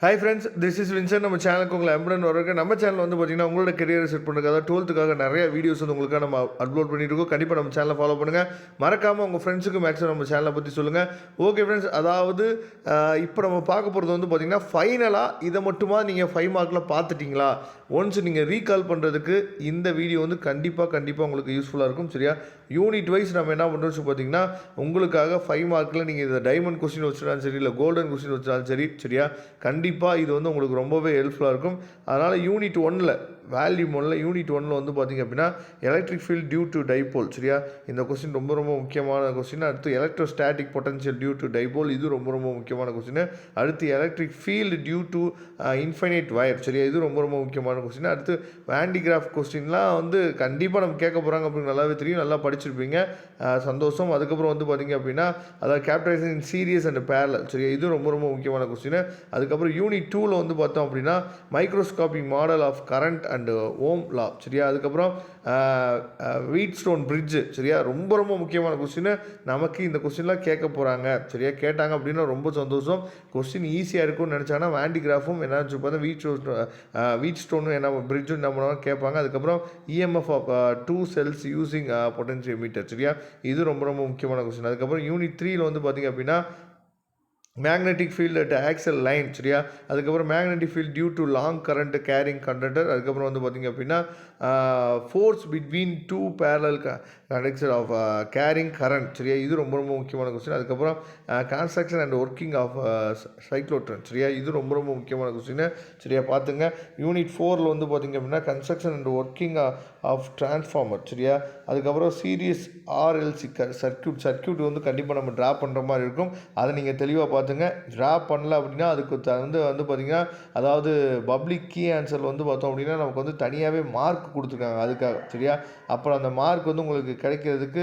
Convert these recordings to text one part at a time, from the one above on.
Hi friends, this is Vinson. நம்ம சேனலுக்கு உங்களை அன்புடன் வரவேற்க. நம்ம சேனல் வந்து பார்த்தீங்கன்னா உங்களோட கெரியரை செட் பண்ணுறதுக்காக 12th நிறைய வீடியோஸ் வந்து உங்களுக்காக நம்ம அப்லோட் பண்ணிட்டு இருக்கோம். கண்டிப்பாக நம்ம சேனலை ஃபாலோ பண்ணுங்கள். மறக்காமல் உங்கள் ஃப்ரெண்ட்ஸுக்கு மேக்ஸிமம் நம்ம சேனலை பற்றி சொல்லுங்கள். ஓகே ஃப்ரெண்ட்ஸ், அதாவது இப்போ நம்ம பார்க்க போகிறது வந்து பார்த்தீங்கன்னா ஃபைனலாக இதை மட்டுமா நீங்கள் 5 மார்க்கில் பார்த்துட்டிங்களா? ஒன்ஸ் நீங்கள் ரீகால் பண்ணுறதுக்கு இந்த வீடியோ வந்து கண்டிப்பாக உங்களுக்கு யூஸ்ஃபுல்லாக இருக்கும். சரியா? யூனிட் வைஸ் நம்ம என்ன பண்ணுறோம் பார்த்தீங்கன்னா உங்களுக்காக 5 மார்க்கில் நீங்கள் இதை டைமண்ட் கொஸ்டின் வச்சுட்டாலும் சரி, இல்லை கோல்டன் கொஸ்டின் வச்சாலும் சரி, சரியா? கண்டிப்பாக இது வந்து உங்களுக்கு ரொம்பவே ஹெல்ப்ஃபுல்லாக இருக்கும். அதனால் யூனிட் 1ல் வால்யூம் 1ல் யூனிட் 1ல் வந்து பார்த்திங்க அப்படின்னா electric field due to dipole. சரியா? இந்த கொஸ்டின் ரொம்ப முக்கியமான கொஸ்டின். அடுத்து electrostatic potential due to dipole, இது ரொம்ப முக்கியமான கொஸ்டின். அடுத்து electric field due to infinite wire. சரியா? இது ரொம்ப முக்கியமான கொஸ்டின். அடுத்து வேண்டிகிராஃப் கொஸ்டின்லாம் வந்து கண்டிப்பாக நம்ம கேட்க போகிறாங்க அப்படின்னு நல்லாவே தெரியும். நல்லா படிச்சிருப்பீங்க, சந்தோஷம். அதுக்கப்புறம் வந்து பார்த்திங்க அப்படின்னா அதாவது capitalization in series and parallel. சரியா? இது ரொம்ப முக்கியமான கொஸ்டின். அதுக்கப்புறம் யூனிட் 2ல் வந்து பார்த்தோம் அப்படின்னா microscopic model of current and ohm law. சரியா? அதுக்கப்புறம் வீட்ஸ்டோன் பிரிட்ஜு. சரியா? ரொம்ப முக்கியமான கொஸ்டின். நமக்கு இந்த கொஸ்டின்லாம் கேட்க போகிறாங்க. சரியா? கேட்டாங்க அப்படின்னா ரொம்ப சந்தோஷம். கொஸ்டின் ஈஸியாக இருக்கும்னு நினச்சாங்கன்னா வேண்டிகிராஃபும் என்ன பார்த்தா வீட்ஸ்டோனும் என்ன பிரிட்ஜும் என்ன பண்ணுவாங்க கேட்பாங்க. அதுக்கப்புறம் EMF of 2 cells using potential meter. சரியா? இது ரொம்ப முக்கியமான கொஸ்டின். அதுக்கப்புறம் யூனிட் 3ல் வந்து பார்த்திங்க அப்படின்னா magnetic field at axial line. சரியா? அதுக்கப்புறம் magnetic field due to long current carrying conductor. அதுக்கப்புறம் வந்து பார்த்திங்க அப்படின்னா force between 2 parallel conductor of carrying current. சரியா? இது ரொம்ப முக்கியமான கொஸ்டின். அதுக்கப்புறம் construction and working of cyclotron. சரியா? இது ரொம்ப முக்கியமான கொஸ்டின். சரியா? பார்த்துங்க. யூனிட் 4ல் வந்து பார்த்திங்க அப்படின்னா construction and working of transformer. சரியா? அதுக்கப்புறம் சீரியஸ் ஆர்எல்சி சர்க்கியூட் வந்து கண்டிப்பாக நம்ம ட்ரா பண்ணுற மாதிரி இருக்கும். அதை நீங்கள் தெளிவாக பார்த்துங்க. ட்ரா பண்ணல அப்படின்னா அதுக்கு வந்து பார்த்திங்கன்னா அதாவது பப்ளிக் கீ ஆன்சர் வந்து பார்த்தோம் அப்படின்னா நமக்கு வந்து தனியாகவே மார்க் கொடுத்துருக்காங்க அதுக்காக. சரியா? அப்புறம் அந்த மார்க் வந்து உங்களுக்கு கிடைக்கிறதுக்கு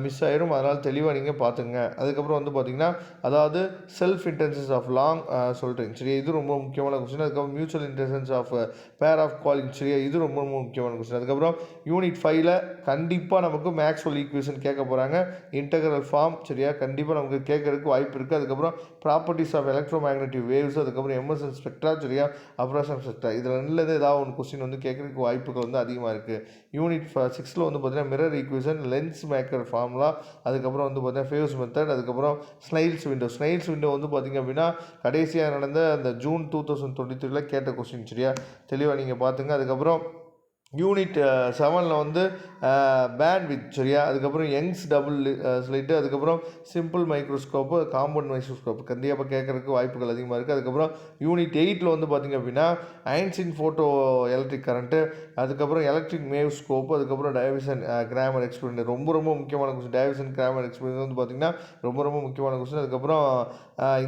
மிஸ் ஆயிரும். அதனால் தெளிவாக நீங்கள் பார்த்துங்க. அதுக்கப்புறம் வந்து பார்த்திங்கன்னா அதாவது செல்ஃப் இன்டென்சன்ஸ் ஆஃப் லாங் சொல்கிறேன். சரியா? இது ரொம்ப முக்கியமான கொஸ்டின். அதுக்கப்புறம் mutual inductance of pair of coils. சரியா? இது ரொம்ப முக்கியமான கொஸ்டின். அதுக்கப்புறம் யூனிட் 5ல் கண்டிப்பாக நமக்கு மேக்ஸ்வெல் ஈக்குவேஷன் கேட்க போகிறாங்க. Integral form. சரியா? கண்டிப்பாக நமக்கு கேட்கறதுக்கு வாய்ப்பு இருக்குது. அதுக்கப்புறம் ப்ராப்பர்ட்டிஸ் ஆஃப் எலக்ட்ரோமேக்னெட்டிக் வேவ்ஸ். அதுக்கப்புறம் எமர்சன் ஸ்பெக்ட்ரா. சரியா? Absorption spectra. இதில் ரெண்டுலேருந்து ஏதாவது ஒன்று கொஸ்டின் வந்து கேட்கறதுக்கு வாய்ப்புகள் வந்து அதிகமாக இருக்குது. யூனிட் 6ல் வந்து பார்த்திங்கன்னா mirror equation, lens maker formula, அதுக்கப்புறம் வந்து பார்த்திங்கன்னா ஃபேவ்ஸ் மெத்தட், அதுக்கப்புறம் ஸ்னைல்ஸ் விண்டோ வந்து பார்த்திங்க அப்படின்னா கடைசியாக நடந்த அந்த ஜூன் 2023ல் கேட்ட கொஸ்டின். சரியா? தெளிவாக நீங்கள் பார்த்துங்க. அதுக்கப்புறம் யூனிட் 7ல் வந்து பேண்ட்வித். சரியா? அதுக்கப்புறம் யங்ஸ் டபுள் ஸ்லிட்டு, அதுக்கப்புறம் சிம்பிள் மைக்ரோஸ்கோப்பு, காம்பவுண்ட் மைக்ரோஸ்கோப்பு கண்டிப்பாக கேட்கறதுக்கு வாய்ப்புகள் அதிகமாக இருக்குது. அதுக்கப்புறம் யூனிட் 8ல் வந்து பார்த்திங்க அப்படின்னா ஐன்ஸ்டீன் ஃபோட்டோ எலக்ட்ரிக் கரண்ட்டு, அதுக்கப்புறம் எலக்ட்ரிக் மேவ் ஸ்கோப்பு, அதுக்கப்புறம் டைவர்சன் கிராமர் எக்ஸ்பெரிமெண்ட். ரொம்ப முக்கியமான கொஸ்டின். டைவர்சன் கிராமர் எக்ஸ்பெரிமெண்ட் வந்து பார்த்திங்கன்னா ரொம்ப முக்கியமான கொஸ்டின். அதுக்கப்புறம்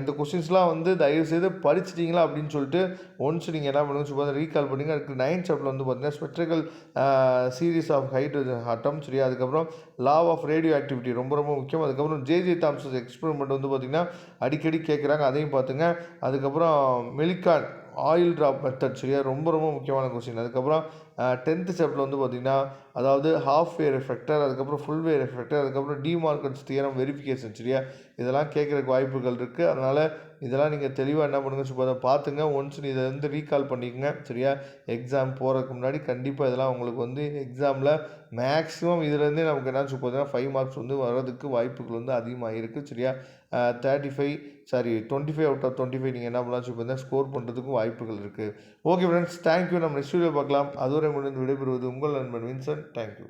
இந்த கொஸ்டின்ஸ்லாம் வந்து தயவுசெய்து படிச்சிட்டிங்களா அப்படின்னு சொல்லிட்டு ஒன்ஸ் நீங்கள் என்ன பண்ணுங்க சொல்லுங்கள் ரீகால் பண்ணிங்க. அதுக்கு 9th சாப்டர் வந்து பார்த்திங்கன்னா ஸ்பெக்ட்ரிக்கல் சீரீஸ் ஆஃப் ஹைட்ரோஜன் ஆட்டம். சரியா? அதுக்கப்புறம் லா ஆஃப் ரேடியோ ஆக்டிவிட்டி ரொம்ப முக்கியம். அதுக்கப்புறம் ஜே தாம்சன் எக்ஸ்பெரிமெண்ட் வந்து பார்த்திங்கன்னா அடிக்கடி கேட்குறாங்க, அதையும் பார்த்துங்க. அதுக்கப்புறம் மெலிகான் ஆயில் ட்ராப் மெத்தட். சரியா? ரொம்ப முக்கியமான கொஸ்டின். அதுக்கப்புறம் 10th சாப்டர் வந்து பார்த்திங்கன்னா அதாவது ஹாஃப் வே ரெஃப்ளெக்டர், அதுக்கப்புறம் ஃபுல் வே ரெஃப்ளெக்டர், அதுக்கப்புறம் டிமார்கன்ஸ் தியரம் வெரிஃபிகேஷன். சரியா? இதெல்லாம் கேட்குறதுக்கு வாய்ப்புகள் இருக்குது. அதனால் இதெல்லாம் நீங்கள் தெளிவாக என்ன பண்ணுங்க பார்த்துங்க. ஒன்ஸ் இதை வந்து ரீகால் பண்ணிக்கங்க. சரியா? எக்ஸாம் போகிறதுக்கு முன்னாடி கண்டிப்பாக இதெல்லாம் உங்களுக்கு வந்து எக்ஸாமில் மேக்ஸிமம் இதுலேருந்தே நமக்கு என்ன பார்த்தீங்கன்னா 5 மார்க்ஸ் வந்து வர்றதுக்கு வாய்ப்புகள் வந்து அதிகமாக இருக்குது. சரியா? 25 அவுட் ஆஃப் 25 நீங்கள் என்ன பண்ணலாம் பார்த்தீங்கன்னா ஸ்கோர் பண்ணுறதுக்கும் வாய்ப்புகள் இருக்குது. Okay friends, thank you. நம்ம நெக்ஸ்ட் வீடியோ பார்க்கலாம். அதுவரை முடிந்து விடைபெறுவது உங்கள் நண்பன் வின்சன். தேங்க்யூ.